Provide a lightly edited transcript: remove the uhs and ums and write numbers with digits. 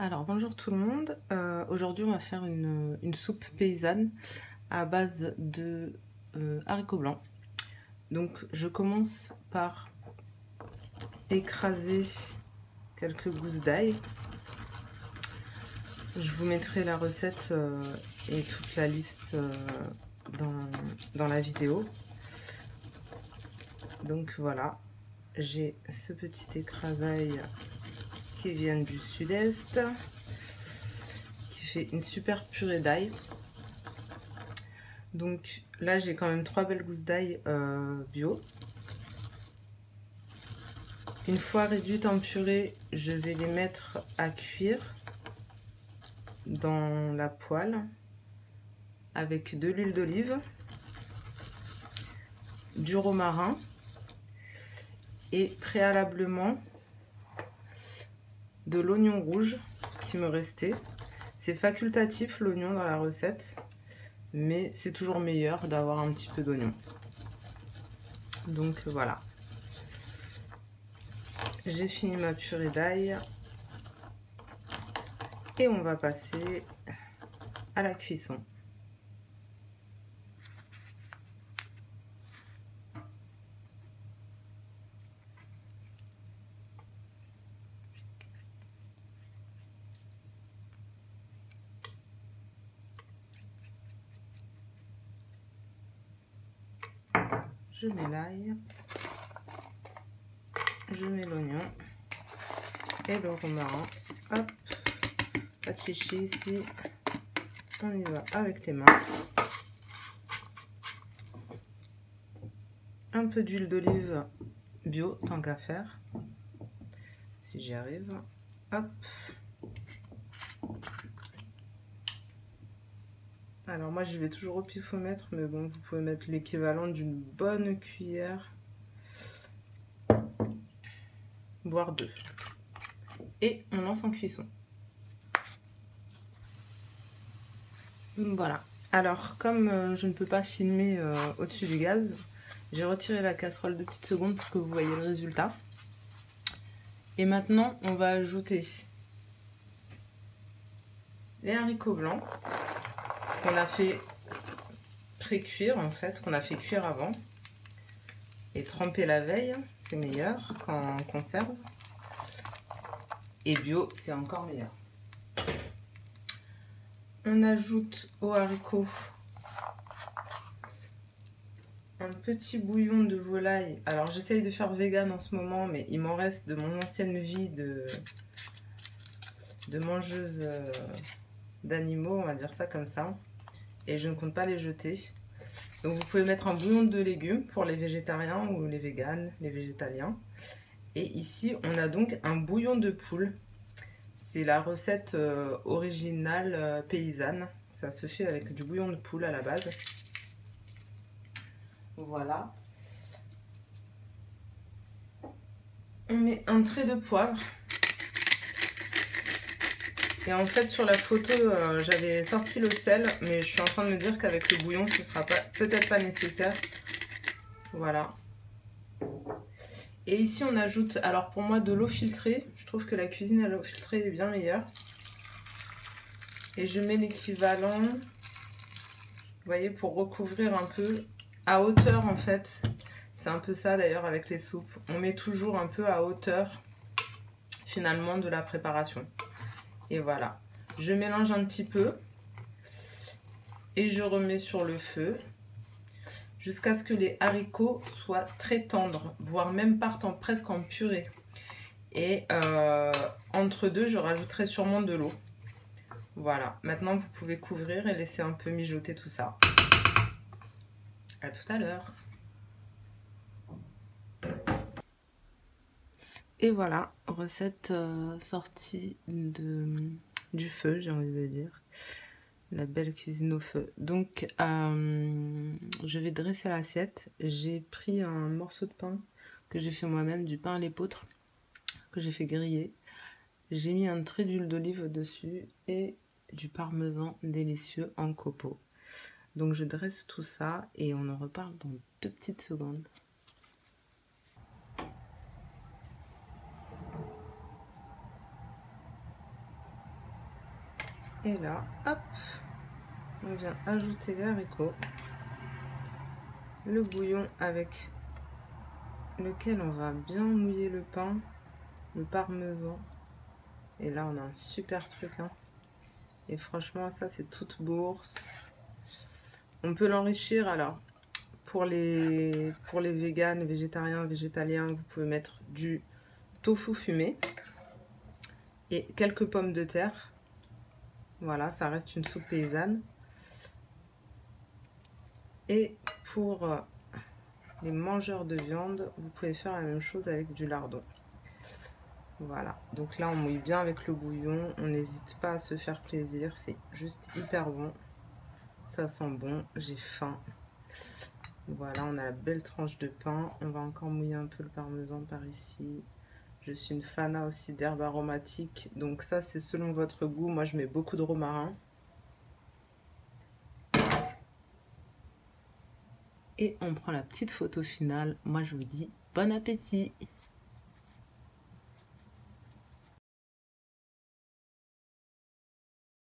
Alors bonjour tout le monde, aujourd'hui on va faire une soupe paysanne à base de haricots blancs. Donc je commence par écraser quelques gousses d'ail. Je vous mettrai la recette et toute la liste dans la vidéo. Donc voilà, j'ai ce petit écrasail qui vient du sud-est, qui fait une super purée d'ail. Donc là j'ai quand même 3 belles gousses d'ail bio. Une fois réduites en purée, je vais les mettre à cuire dans la poêle avec de l'huile d'olive, du romarin et préalablement de l'oignon rouge qui me restait. C'est facultatif l'oignon dans la recette, mais c'est toujours meilleur d'avoir un petit peu d'oignon. Donc voilà. J'ai fini ma purée d'ail et on va passer à la cuisson. Je mets l'ail, je mets l'oignon et le romarin. Hop, pas de chichi ici, on y va avec les mains. Un peu d'huile d'olive bio, tant qu'à faire, si j'y arrive. Hop. Alors moi je vais toujours au pifomètre, mais bon, vous pouvez mettre l'équivalent d'une bonne cuillère, voire 2. Et on lance en cuisson. Voilà. Alors comme je ne peux pas filmer au-dessus du gaz, j'ai retiré la casserole 2 petites secondes pour que vous voyez le résultat. Et maintenant on va ajouter les haricots blancs qu'on a fait pré-cuire en fait, qu'on a fait cuire avant et tremper la veille, c'est meilleur qu'en conserve. Et bio, c'est encore meilleur. On ajoute aux haricots un petit bouillon de volaille. Alors j'essaye de faire vegan en ce moment, mais il m'en reste de mon ancienne vie de mangeuse d'animaux, on va dire ça comme ça. Et je ne compte pas les jeter. Donc vous pouvez mettre un bouillon de légumes pour les végétariens ou les véganes, les végétaliens. Et ici on a donc un bouillon de poule. C'est la recette originale paysanne. Ça se fait avec du bouillon de poule à la base. Voilà. On met un trait de poivre. Et en fait sur la photo j'avais sorti le sel, mais je suis en train de me dire qu'avec le bouillon ce sera peut-être pas nécessaire. Voilà. Et ici on ajoute, alors pour moi, de l'eau filtrée. Je trouve que la cuisine à l'eau filtrée est bien meilleure. Et je mets l'équivalent, vous voyez, pour recouvrir un peu à hauteur en fait. C'est un peu ça d'ailleurs avec les soupes. On met toujours un peu à hauteur finalement de la préparation. Et voilà. Je mélange un petit peu et je remets sur le feu jusqu'à ce que les haricots soient très tendres, voire même partent presque en purée. Et entre deux, je rajouterai sûrement de l'eau. Voilà, maintenant vous pouvez couvrir et laisser un peu mijoter tout ça. À tout à l'heure. Et voilà, recette sortie du feu, j'ai envie de dire. La belle cuisine au feu. Donc, je vais dresser l'assiette. J'ai pris un morceau de pain que j'ai fait moi-même, du pain à l'épeautre, que j'ai fait griller. J'ai mis un trait d'huile d'olive dessus et du parmesan délicieux en copeaux. Donc je dresse tout ça et on en reparle dans 2 petites secondes. Et là, hop, on vient ajouter les haricots, le bouillon avec lequel on va bien mouiller le pain, le parmesan. Et là, on a un super truc, hein. Et franchement, ça, c'est toute bourse. On peut l'enrichir, alors, pour les véganes, végétariens, végétaliens, vous pouvez mettre du tofu fumé et quelques pommes de terre. Voilà, ça reste une soupe paysanne. Et pour les mangeurs de viande, vous pouvez faire la même chose avec du lardon. Voilà, donc là on mouille bien avec le bouillon, on n'hésite pas à se faire plaisir, c'est juste hyper bon. Ça sent bon, j'ai faim. Voilà, on a la belle tranche de pain. On va encore mouiller un peu le parmesan par ici. Je suis une fana aussi d'herbes aromatiques, donc ça c'est selon votre goût. Moi je mets beaucoup de romarin. Et on prend la petite photo finale. Moi je vous dis bon appétit!